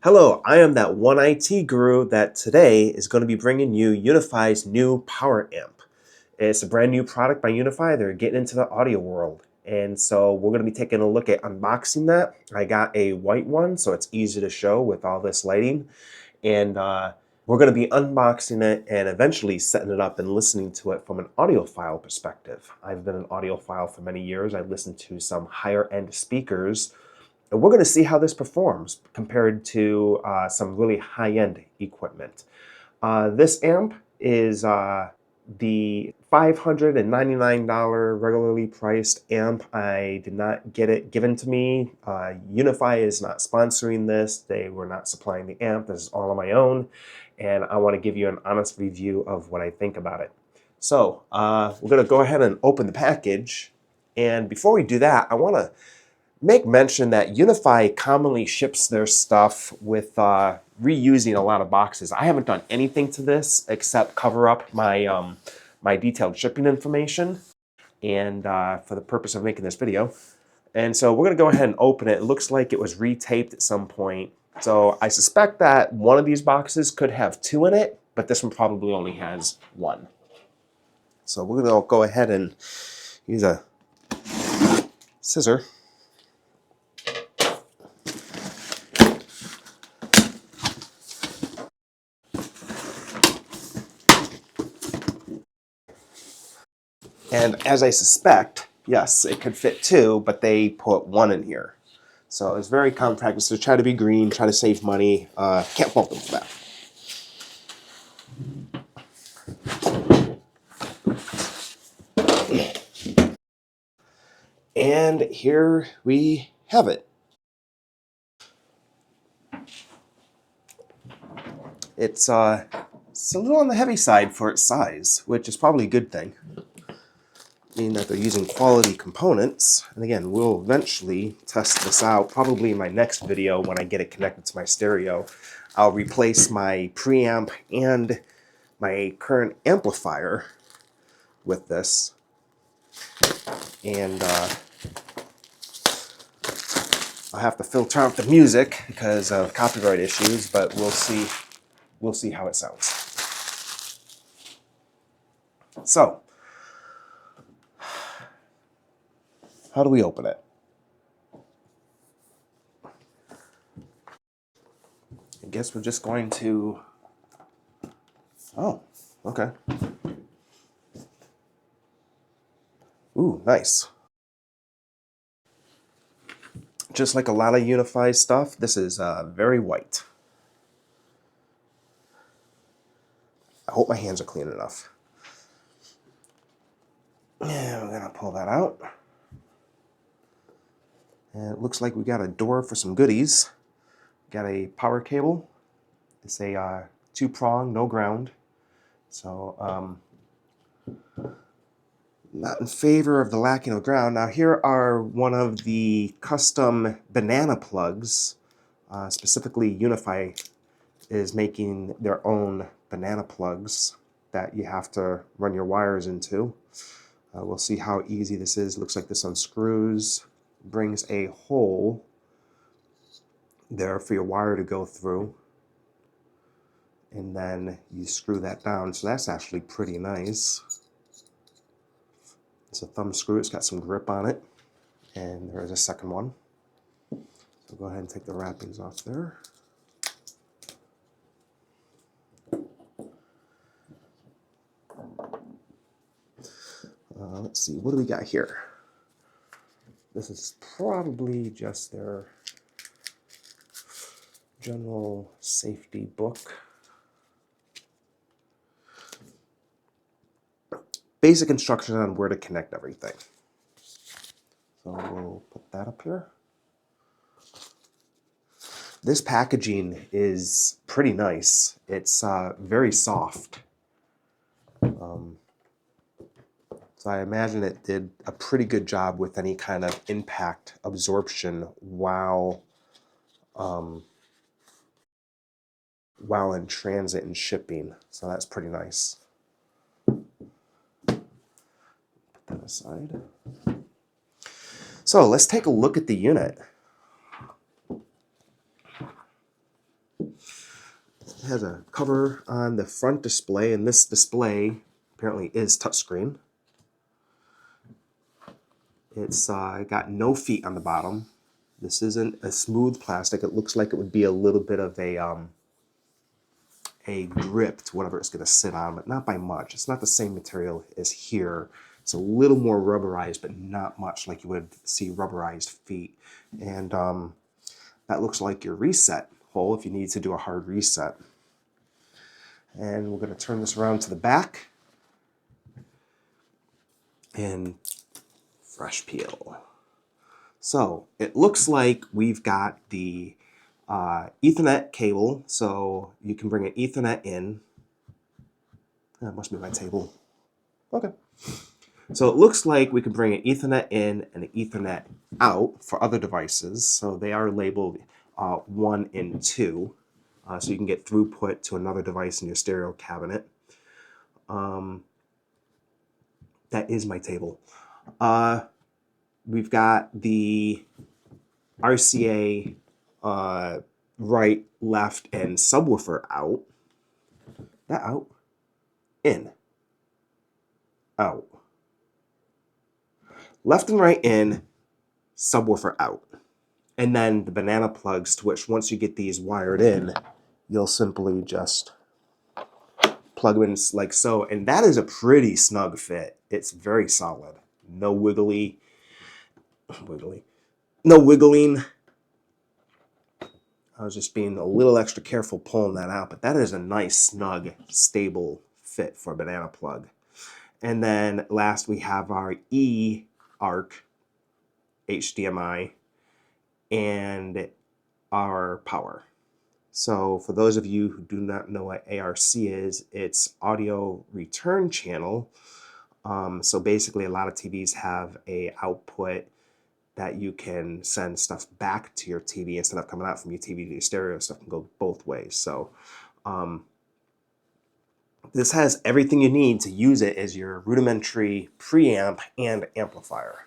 Hello, I am that one IT guru that today is going to be bringing you UniFi's new PowerAmp. It's a brand new product by UniFi. They're getting into the audio world. And so we're going to be taking a look at unboxing that. I got a white one, so it's easy to show with all this lighting. And we're going to be unboxing it and eventually setting it up and listening to it from an audiophile perspective. I've been an audiophile for many years. I listened to some higher end speakers. And we're going to see how this performs compared to some really high-end equipment. This amp is the $599 regularly priced amp. I did not get it given to me. UniFi is not sponsoring this. They were not supplying the amp. This is all on my own. And I want to give you an honest review of what I think about it. So we're going to go ahead and open the package. And before we do that, I want to make mention that UniFi commonly ships their stuff with reusing a lot of boxes. I haven't done anything to this except cover up my my detailed shipping information, and for the purpose of making this video. And so we're going to go ahead and open it. It looks like it was retaped at some point. So I suspect that one of these boxes could have two in it, but this one probably only has one. So we're going to go ahead and use a scissor. And as I suspect, yes, it could fit two, but they put one in here. So it's very compact. So try to be green, try to save money. Can't fault them for that. And here we have it. It's a little on the heavy side for its size, which is probably a good thing. Meaning that they're using quality components. And again, we'll eventually test this out, probably in my next video when I get it connected to my stereo. I'll replace my preamp and my current amplifier with this. And I'll have to filter out the music because of copyright issues, but we'll see how it sounds. So, how do we open it? I guess we're just going to... Oh, okay. Ooh, nice. Just like a lot of UniFi stuff, this is very white. I hope my hands are clean enough. And we're gonna pull that out. And it looks like we got a door for some goodies. Got a power cable. It's a two-prong, no ground. So not in favor of the lacking of ground. Now here are one of the custom banana plugs. Specifically, UniFi is making their own banana plugs that you have to run your wires into. We'll see how easy this is. Looks like this unscrews, brings a hole there for your wire to go through, and then you screw that down. So that's actually pretty nice. It's a thumb screw. It's got some grip on it, and there's a second one. So go ahead and take the wrappings off there. Let's see, what do we got here? This is probably just their general safety book. Basic instructions on where to connect everything. So we'll put that up here. This packaging is pretty nice. It's very soft. So I imagine it did a pretty good job with any kind of impact absorption while in transit and shipping. So that's pretty nice. Put that aside. So let's take a look at the unit. has a cover on the front display, and this display apparently is touchscreen. It's got no feet on the bottom. This isn't a smooth plastic. It looks like it would be a little bit of a grip to whatever it's going to sit on, but not by much. It's not the same material as here. It's a little more rubberized, but not much like you would see rubberized feet. And that looks like your reset hole if you need to do a hard reset. And we're going to turn this around to the back and fresh peel. So it looks like we've got the Ethernet cable, so you can bring an Ethernet in. That must be my table. Okay. So it looks like we can bring an Ethernet in and an Ethernet out for other devices. So they are labeled 1 and 2. So you can get throughput to another device in your stereo cabinet. That is my table. We've got the RCA right, left, and subwoofer out. That out. In. Out. Left and right in, subwoofer out. And then the banana plugs, to which once you get these wired in, you'll simply just plug them in like so. And that is a pretty snug fit. It's very solid. No wiggling. No wiggling. I was just being a little extra careful pulling that out, but that is a nice, snug, stable fit for a banana plug. And then last we have our E-ARC HDMI and our power. So for those of you who do not know what ARC is, it's audio return channel. So basically a lot of TVs have a output that you can send stuff back to your TV instead of coming out from your TV to your stereo. Stuff can go both ways. So this has everything you need to use it as your rudimentary preamp and amplifier.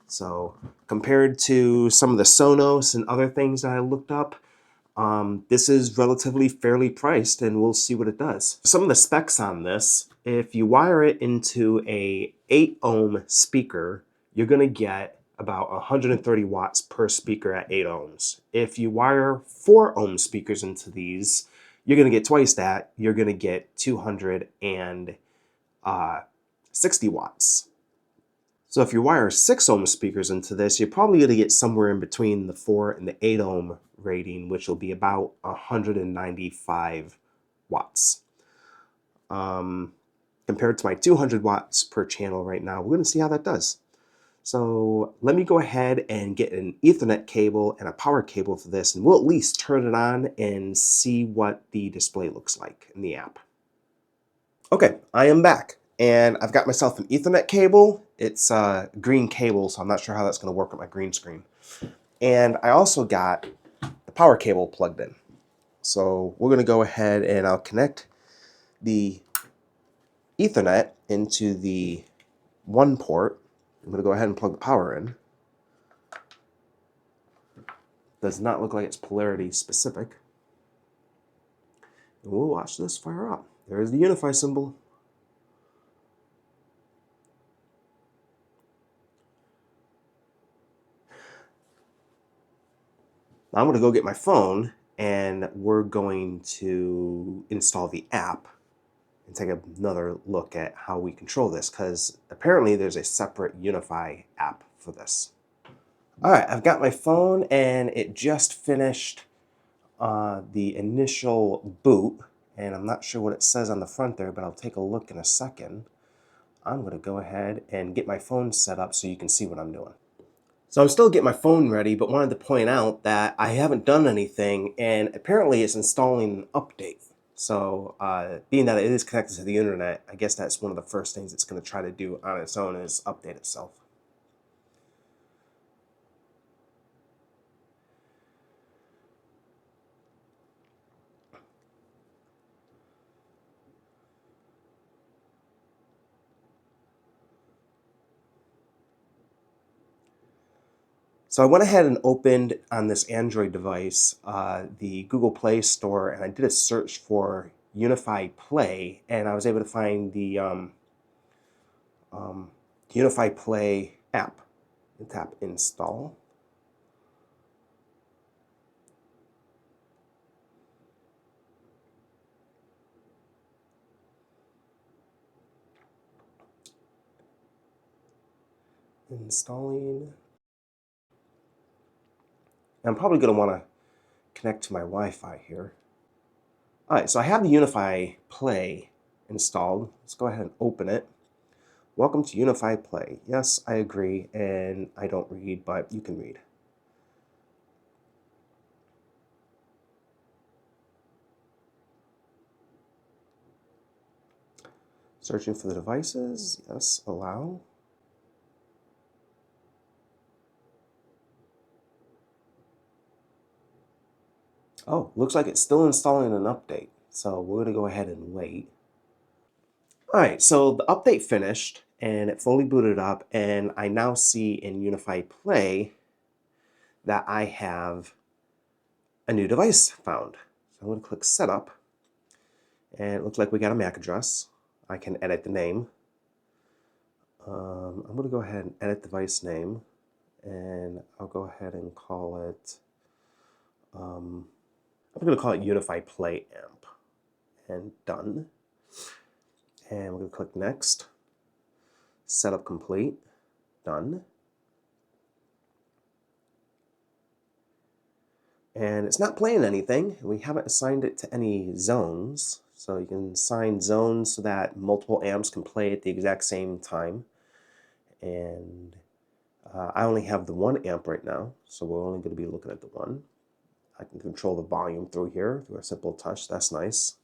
So compared to some of the Sonos and other things that I looked up, this is relatively fairly priced, and we'll see what it does. Some of the specs on this: if you wire it into a 8 ohm speaker, you're going to get about 130 watts per speaker at 8 ohms. If you wire 4 ohm speakers into these, you're going to get twice that. You're going to get 260 watts. So if you wire 6 ohm speakers into this, you're probably going to get somewhere in between the 4 and the 8 ohm rating, which will be about 195 watts. Compared to my 200 watts per channel right now, we're going to see how that does. So let me go ahead and get an Ethernet cable and a power cable for this, and we'll at least turn it on and see what the display looks like in the app. Okay, I am back, and I've got myself an Ethernet cable. It's a green cable, so I'm not sure how that's going to work with my green screen. And I also got the power cable plugged in. So we're going to go ahead and I'll connect the Ethernet into the one port. I'm going to go ahead and plug the power in. Does not look like it's polarity specific. And we'll watch this fire up. There's the UniFi symbol. Now I'm going to go get my phone, and we're going to install the app and take another look at how we control this, because apparently there's a separate UniFi app for this. All right, I've got my phone, and it just finished the initial boot, and I'm not sure what it says on the front there, but I'll take a look in a second. I'm going to go ahead and get my phone set up so you can see what I'm doing. So I'm still getting my phone ready, but wanted to point out that I haven't done anything, and apparently it's installing an update. So being that it is connected to the internet, I guess that's one of the first things it's going to try to do on its own is update itself. So I went ahead and opened on this Android device the Google Play Store, and I did a search for UniFi Play, and I was able to find the UniFi Play app. And tap Install. Installing. I'm probably going to want to connect to my Wi-Fi here. All right, so I have the UniFi Play installed. Let's go ahead and open it. Welcome to UniFi Play. Yes, I agree, and I don't read, but you can read. Searching for the devices. Yes, allow. Oh, looks like it's still installing an update. So we're going to go ahead and wait. All right, so the update finished and it fully booted up, and I now see in UniFi Play that I have a new device found. So I'm going to click Setup, and it looks like we got a MAC address. I can edit the name. I'm going to go ahead and edit device name, and I'll go ahead and call it, I'm going to call it UniFi Play Amp, and done. And we're going to click Next. Setup complete. Done. And it's not playing anything. We haven't assigned it to any zones. So you can assign zones so that multiple amps can play at the exact same time. And I only have the 1 amp right now, so we're only going to be looking at the 1. I can control the volume through here through a simple touch. That's nice.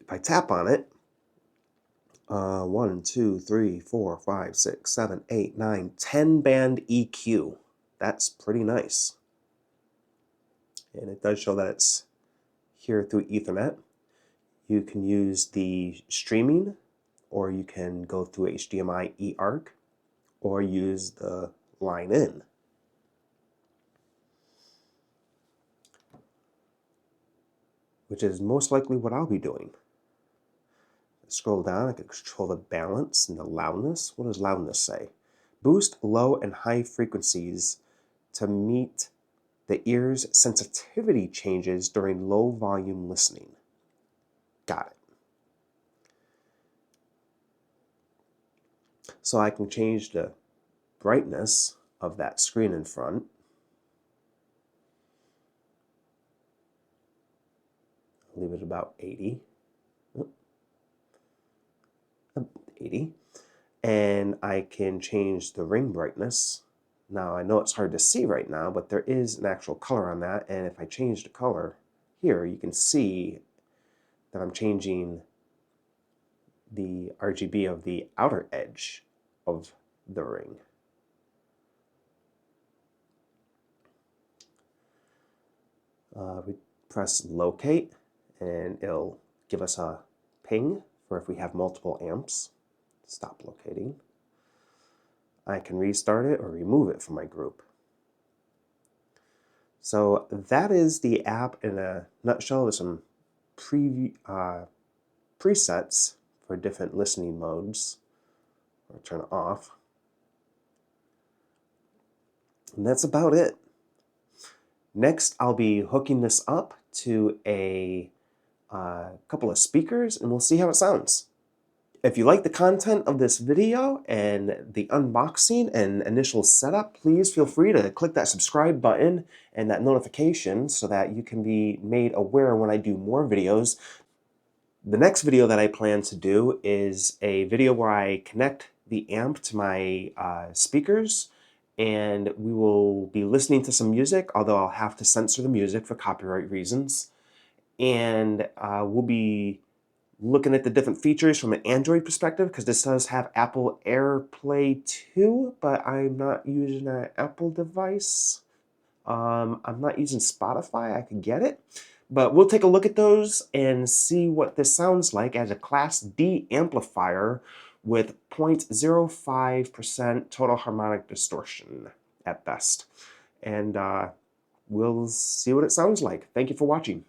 If I tap on it, 1, 2, 3, 4, 5, 6, 7, 8, 9, 10 band EQ. That's pretty nice. And it does show that it's here through Ethernet. You can use the streaming, or you can go through HDMI eARC, or use the line in. Which is most likely what I'll be doing. Scroll down, I can control the balance and the loudness. What does loudness say? Boost low and high frequencies to meet the ear's sensitivity changes during low volume listening. Got it. So I can change the brightness of that screen in front. Leave it about 80. 80. And I can change the ring brightness. Now I know it's hard to see right now, but there is an actual color on that, and if I change the color here, you can see that I'm changing the RGB of the outer edge of the ring. We press locate, and it'll give us a ping for if we have multiple amps. Stop locating. I can restart it or remove it from my group. So that is the app in a nutshell. There's some presets for different listening modes. I'll turn it off. And that's about it. Next, I'll be hooking this up to a couple of speakers, and we'll see how it sounds. If you like the content of this video and the unboxing and initial setup, please feel free to click that subscribe button and that notification so that you can be made aware when I do more videos. The next video that I plan to do is a video where I connect the amp to my speakers, and we will be listening to some music, although I'll have to censor the music for copyright reasons. And we'll be looking at the different features from an Android perspective, because this does have Apple AirPlay 2, but I'm not using an Apple device. I'm not using Spotify. I could get it. But we'll take a look at those and see what this sounds like as a Class D amplifier with 0.05% total harmonic distortion at best. And we'll see what it sounds like. Thank you for watching.